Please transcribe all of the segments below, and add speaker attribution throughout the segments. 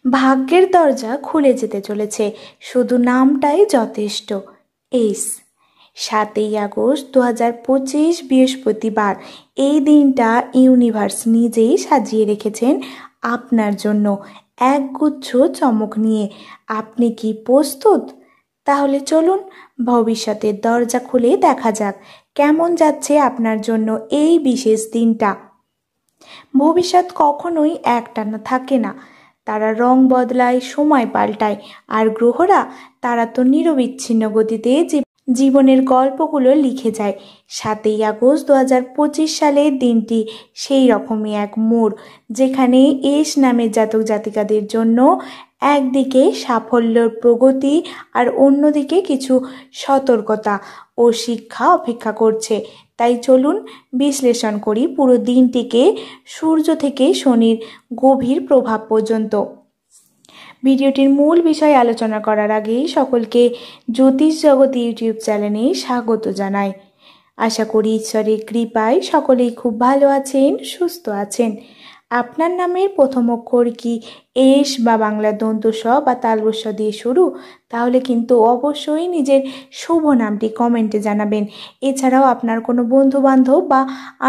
Speaker 1: ভাগ্যের দরজা খুলে যেতে চলেছে, শুধু নামটাই যথেষ্ট। এস 7ই আগস্ট 2025 বৃহস্পতিবার। এই দিনটা ইউনিভার্স নিজেই সাজিয়ে রেখেছেন আপনার জন্য একগুচ্ছ চমক নিয়ে। আপনি কি প্রস্তুত? তাহলে চলুন ভবিষ্যতের দরজা খুলে দেখা যাক কেমন যাচ্ছে আপনার জন্য এই বিশেষ দিনটা। ভবিষ্যৎ কখনোই একটানা থাকে না, তারা রং বদলায়, সময় পাল্টায়, আর গ্রহরা তারা তো নিরবিচ্ছিন্ন গতিতে জীবনের গল্পগুলো লিখে যায়। 7ই আগস্ট 2025 সালের দিনটি সেই রকমই এক মোড়, যেখানে এস নামের জাতক জাতিকাদের জন্য একদিকে সাফল্যর প্রগতি আর অন্যদিকে কিছু সতর্কতা ও শিক্ষা অপেক্ষা করছে। তাই চলুন বিশ্লেষণ করি পুরো দিনটিকে, সূর্য থেকে শনির গভীর প্রভাব পর্যন্ত। ভিডিওটির মূল বিষয় আলোচনা করার আগেই সকলকে জ্যোতিষ জগৎ ইউটিউব চ্যানেলে স্বাগত জানাই। আশা করি ঈশ্বরের কৃপায় সকলেই খুব ভালো আছেন, সুস্থ আছেন। আপনার নামের প্রথম অক্ষর কি এস বা বাংলা দন্ত স বা তালবস্য দিয়ে শুরু? তাহলে কিন্তু অবশ্যই নিজের শুভ নামটি কমেন্টে জানাবেন। এছাড়াও আপনার কোনো বন্ধুবান্ধব বা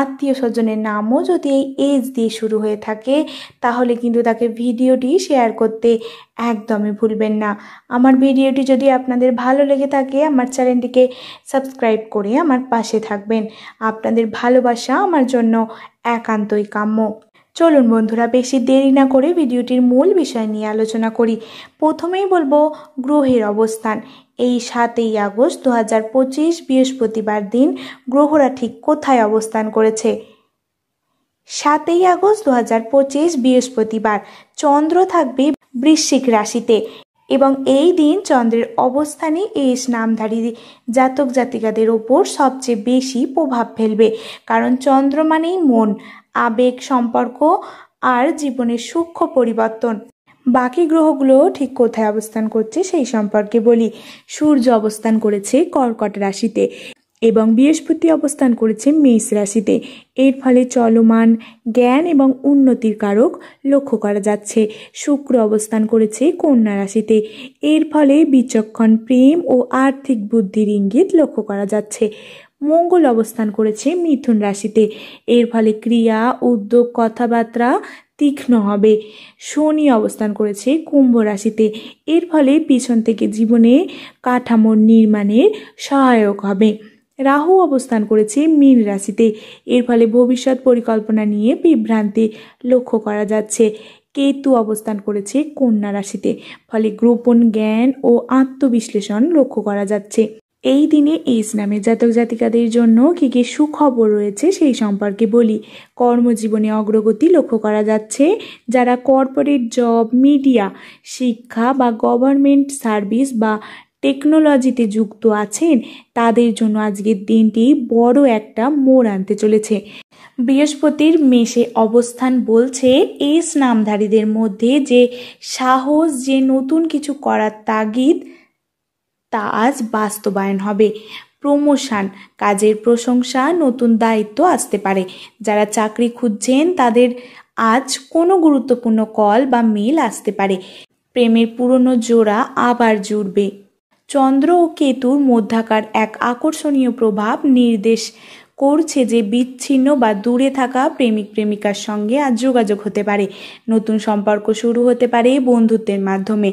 Speaker 1: আত্মীয় স্বজনের নামও যদি এই এস দিয়ে শুরু হয়ে থাকে, তাহলে কিন্তু তাকে ভিডিওটি শেয়ার করতে একদমই ভুলবেন না। আমার ভিডিওটি যদি আপনাদের ভালো লেগে থাকে, আমার চ্যানেলটিকে সাবস্ক্রাইব করে আমার পাশে থাকবেন। আপনাদের ভালোবাসা আমার জন্য একান্তই কাম্য। চলুন বন্ধুরা, বেশি দেরি না করে ভিডিওটির মূল বিষয় নিয়ে আলোচনা করি। প্রথমেই বলবো গ্রহের অবস্থান। এই 7ই আগস্ট 2025 বৃহস্পতিবার দিন গ্রহরা ঠিক কোথায় অবস্থান করেছে? 7ই আগস্ট 2025 বৃহস্পতিবার চন্দ্র থাকবে বৃশ্চিক রাশিতে, এবং এই দিন চন্দ্রের অবস্থানই এস নামধারী জাতক জাতিকাদের ওপর সবচেয়ে বেশি প্রভাব ফেলবে। কারণ চন্দ্র মানেই মন, আবেগ, সম্পর্ক আর জীবনের সূক্ষ্ম পরিবর্তন। বাকি গ্রহগুলো ঠিক কোথায় অবস্থান করছে সেই সম্পর্কে বলি। সূর্য অবস্থান করেছে কর্কট রাশিতে এবং বৃহস্পতি অবস্থান করেছে মেষ রাশিতে। এর ফলে চলমান জ্ঞান এবং উন্নতির কারক লক্ষ্য করা যাচ্ছে। শুক্র অবস্থান করেছে কন্যা রাশিতে। এর ফলে বিচক্ষণ প্রেম ও আর্থিক বুদ্ধির ইঙ্গিত লক্ষ্য করা যাচ্ছে। মঙ্গল অবস্থান করেছে মিথুন রাশিতে। এর ফলে ক্রিয়া, উদ্যোগ, কথাবার্তা তীক্ষ্ণ হবে। শনি অবস্থান করেছে কুম্ভ রাশিতে। এর ফলে পিছন থেকে জীবনে কাঠামোর নির্মাণের সহায়ক হবে। রাহু অবস্থান করেছে মীন রাশিতে। এর ফলে ভবিষ্যৎ পরিকল্পনা নিয়ে বিভ্রান্তি লক্ষ্য করা যাচ্ছে। কেতু অবস্থান করেছে কন্যা রাশিতে। ফলে গোপন জ্ঞান ও আত্মবিশ্লেষণ লক্ষ্য করা যাচ্ছে। এই দিনে এস নামে জাতক জাতিকাদের জন্য কী কী সুখবর রয়েছে সেই সম্পর্কে বলি। কর্মজীবনে অগ্রগতি লক্ষ্য করা যাচ্ছে। যারা কর্পোরেট জব, মিডিয়া, শিক্ষা বা গভর্নমেন্ট সার্ভিস বা টেকনোলজিতে যুক্ত আছেন, তাদের জন্য আজকের দিনটি বড় একটা মোড় আনতে চলেছে। বৃহস্পতির মেষে অবস্থান বলছে এস নামধারীদের মধ্যে যে সাহস, যে নতুন কিছু করার তাগিদ, তা আজ বাস্তবায়ন হবে। প্রমোশন, কাজের প্রশংসা, নতুন দায়িত্ব আসতে পারে। যারা চাকরি খুঁজছেন তাদের আজ কোনো গুরুত্বপূর্ণ কল বা মেল আসতে পারে। প্রেমের পুরনো জোড়া আবার জুড়বে। চন্দ্র ও কেতুর মধ্যাকার এক আকর্ষণীয় প্রভাব নির্দেশ করছে যে বিচ্ছিন্ন বা দূরে থাকা প্রেমিক প্রেমিকার সঙ্গে আজ যোগাযোগ হতে পারে। নতুন সম্পর্ক শুরু হতে পারে বন্ধুত্বের মাধ্যমে।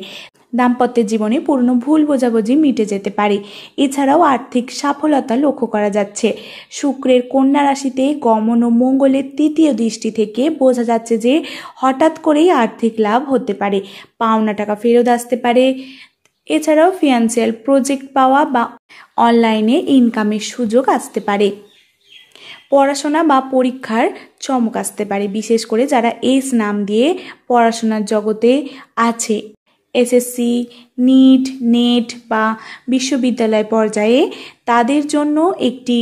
Speaker 1: দাম্পত্য জীবনে পুরনো ভুল বোঝাবুঝি মিটে যেতে পারে। এছাড়াও আর্থিক সফলতা লক্ষ্য করা যাচ্ছে। শুক্রের কন্যা রাশিতে গমন ও মঙ্গলের তৃতীয় দৃষ্টি থেকে বোঝা যাচ্ছে যে হঠাৎ করেই আর্থিক লাভ হতে পারে। পাওনা টাকা ফেরত আসতে পারে। এছাড়াও ফিনান্সিয়াল প্রজেক্ট পাওয়া বা অনলাইনে ইনকামের সুযোগ আসতে পারে। পড়াশোনা বা পরীক্ষার চমক আসতে পারে, বিশেষ করে যারা এস নাম দিয়ে পড়াশোনার জগতে আছে। এসএসসি, নিট, নেট বা বিশ্ববিদ্যালয় পর্যায়ে তাদের জন্য একটি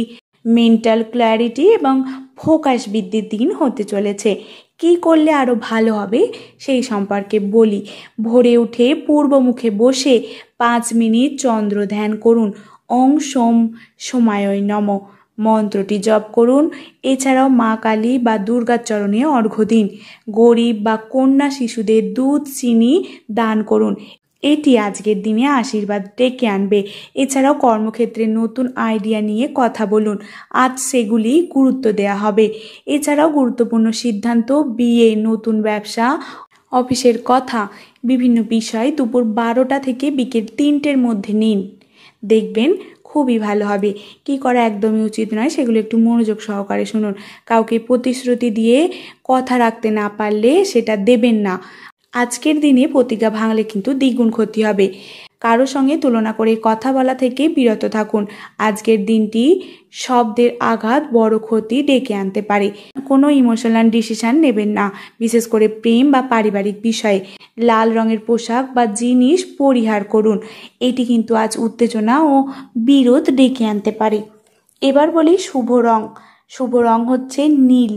Speaker 1: মেন্টাল ক্ল্যারিটি এবং ফোকাস বৃদ্ধির দিন হতে চলেছে। কি করলে আরও ভালো হবে সেই সম্পর্কে বলি। ভোরে উঠে পূর্বমুখে বসে 5 মিনিট চন্দ্র ধ্যান করুন। ওং সোম সোমায় নমঃ মন্ত্রটি জপ করুন। এছাড়াও মা কালী বা দুর্গার চরণে অর্ঘ্য দিন। গরিব বা কন্যা শিশুদের দুধ চিনি দান করুন। এটি আজকের দিনে আশীর্বাদ ডেকে আনবে। এছাড়াও কর্মক্ষেত্রে নতুন আইডিয়া নিয়ে কথা বলুন, আজ সেগুলি গুরুত্ব দেওয়া হবে। এছাড়াও গুরুত্বপূর্ণ সিদ্ধান্ত, বিয়ে, নতুন ব্যবসা, অফিসের কথা, বিভিন্ন বিষয় দুপুর 12টা থেকে বিকেল 3টের মধ্যে নিন, দেখবেন খুবই ভালো হবে। কি করা একদমই উচিত নয় সেগুলো একটু মনোযোগ সহকারে শুনুন। কাউকে প্রতিশ্রুতি দিয়ে কথা রাখতে না পারলে সেটা দেবেন না। আজকের দিনে প্রতিজ্ঞা ভাঙলে কিন্তু দ্বিগুণ ক্ষতি হবে। কারো সঙ্গে তুলনা করে কথা বলা থেকে বিরত থাকুন। আজকের দিনটি শব্দের আঘাত বড় ক্ষতি ডেকে আনতে পারে। কোনো ইমোশনাল ডিসিশন নেবেন না, বিশেষ করে প্রেম বা পারিবারিক বিষয়ে। লাল রঙের পোশাক বা জিনিস পরিহার করুন, এটি কিন্তু আজ উত্তেজনা ও বিরোধ ডেকে আনতে পারে। এবার বলি শুভ রং। শুভ রং হচ্ছে নীল,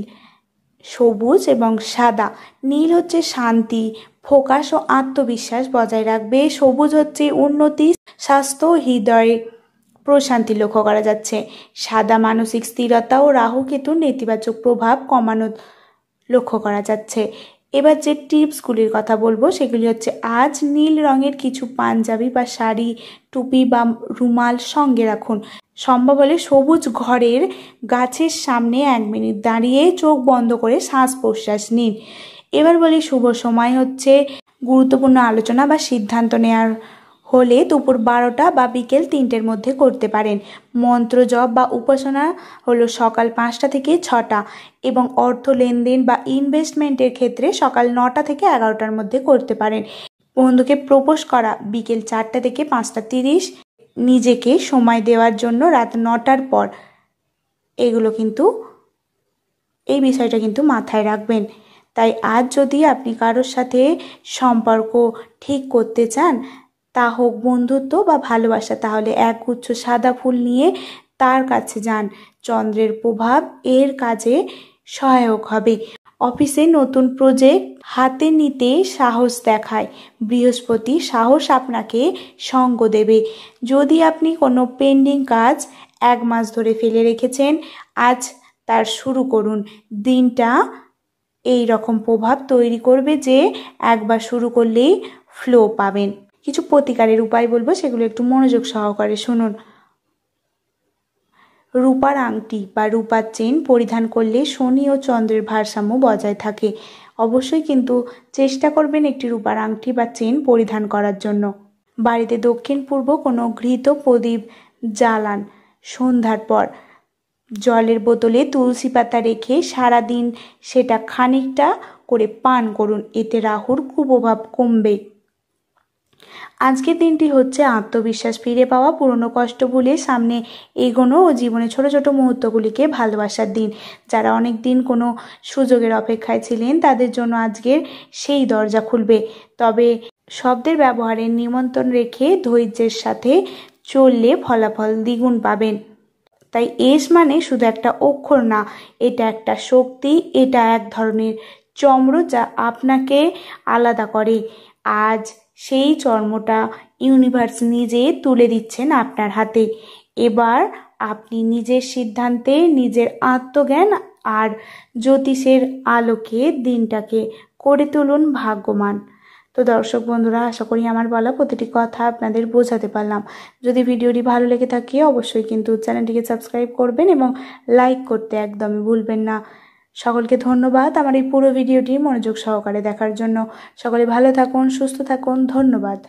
Speaker 1: সবুজ এবং সাদা। নীল হচ্ছে শান্তি, ফোকাস ও আত্মবিশ্বাস বজায় রাখবে। সবুজ হচ্ছে উন্নতি, স্বাস্থ্য, হৃদয়ে প্রশান্তি লক্ষ্য করা যাচ্ছে। সাদা মানসিক স্থিরতা ও রাহু কেতুর নেতিবাচক প্রভাব কমানো লক্ষ্য করা যাচ্ছে। এবার যে টিপসগুলির কথা বলবো সেগুলি হচ্ছে, আজ নীল রঙের কিছু পাঞ্জাবি বা শাড়ি, টুপি বা রুমাল সঙ্গে রাখুন। সম্ভব হলে সবুজ ঘরের গাছের সামনে 1 মিনিট দাঁড়িয়ে চোখ বন্ধ করে শ্বাস প্রশ্বাস নিন। এবার বলি শুভ সময় হচ্ছে, গুরুত্বপূর্ণ আলোচনা বা সিদ্ধান্ত নেওয়ার হলে দুপুর 12টা বা বিকেল 3টের মধ্যে করতে পারেন। মন্ত্র জপ বা উপাসনা হলো সকাল 5টা থেকে 6টা এবং অর্থ লেনদেন বা ইনভেস্টমেন্টের ক্ষেত্রে সকাল 9টা থেকে 11টার মধ্যে করতে পারেন। বন্ধুকে প্রপোজ করা বিকেল 4টা থেকে 5টা 30, নিজেকে সময় দেওয়ার জন্য রাত 9টার পর। এগুলো কিন্তু, এই বিষয়টা কিন্তু মাথায় রাখবেন। তাই আজ যদি আপনি কারোর সাথে সম্পর্ক ঠিক করতে চান, তা হোক বন্ধুত্ব বা ভালোবাসা, তাহলে 1 গুচ্ছ সাদা ফুল নিয়ে তার কাছে যান। চন্দ্রের প্রভাব এর কাজে সহায়ক হবে। অফিসে নতুন প্রজেক্ট হাতে নিতে সাহস দেখায়। বৃহস্পতি সাহস আপনাকে সঙ্গ দেবে। যদি আপনি কোনো পেন্ডিং কাজ 1 মাস ধরে ফেলে রেখেছেন, আজ তার শুরু করুন। দিনটা এই রকম প্রভাব তৈরি করবে যে একবার শুরু করলেই ফ্লো পাবেন। কিছু প্রতিকারের উপায় বলবো, সেগুলো একটু মনোযোগ সহকারে শুনুন। রূপার আংটি বা রূপার চেন পরিধান করলে শনি ও চন্দ্রের ভারসাম্য বজায় থাকে। অবশ্যই কিন্তু চেষ্টা করবেন একটি রূপার আংটি বা চেন পরিধান করার জন্য। বাড়িতে দক্ষিণ পূর্ব কোনো ঘৃত প্রদীপ জ্বালান। সন্ধ্যার পর জলের বোতলে তুলসী পাতা রেখে সারাদিন সেটা খানিকটা করে পান করুন, এতে রাহুর কুপ্রভাব কমবে। আজকের দিনটি হচ্ছে আত্মবিশ্বাস ফিরে পাওয়া, পুরনো কষ্ট ভুলে সামনে এগোনো ও জীবনে ছোট ছোট মুহূর্তগুলিকে ভালোবাসার দিন। যারা অনেক দিন কোনো সুযোগের অপেক্ষায় ছিলেন, তাদের জন্য আজকের সেই দরজা খুলবে। তবে শব্দের ব্যবহারের নিমন্ত্রণ রেখে ধৈর্যের সাথে চললে ফলাফল দ্বিগুণ পাবেন। তাই এস মানে শুধু একটা অক্ষর না, এটা একটা শক্তি, এটা এক ধরনের চর্ম যা আপনাকে আলাদা করে। আজ সেই চর্মটা ইউনিভার্স নিজে তুলে দিচ্ছেন আপনার হাতে। এবার আপনি নিজের সিদ্ধান্তে, নিজের আত্মজ্ঞান আর জ্যোতিষের আলোকে দিনটাকে করে তুলুন ভাগ্যবান। তো দর্শক বন্ধুরা, আশা করি আমার বলা প্রতিটি কথা আপনাদের বোঝাতে পারলাম। যদি ভিডিওটি ভালো লেগে থাকে অবশ্যই কিন্তু চ্যানেলটিকে সাবস্ক্রাইব করবেন এবং লাইক করতে একদমই ভুলবেন না। সকলকে ধন্যবাদ আমার এই পুরো ভিডিওটি মনোযোগ সহকারে দেখার জন্য। সকলে ভালো থাকুন, সুস্থ থাকুন। ধন্যবাদ।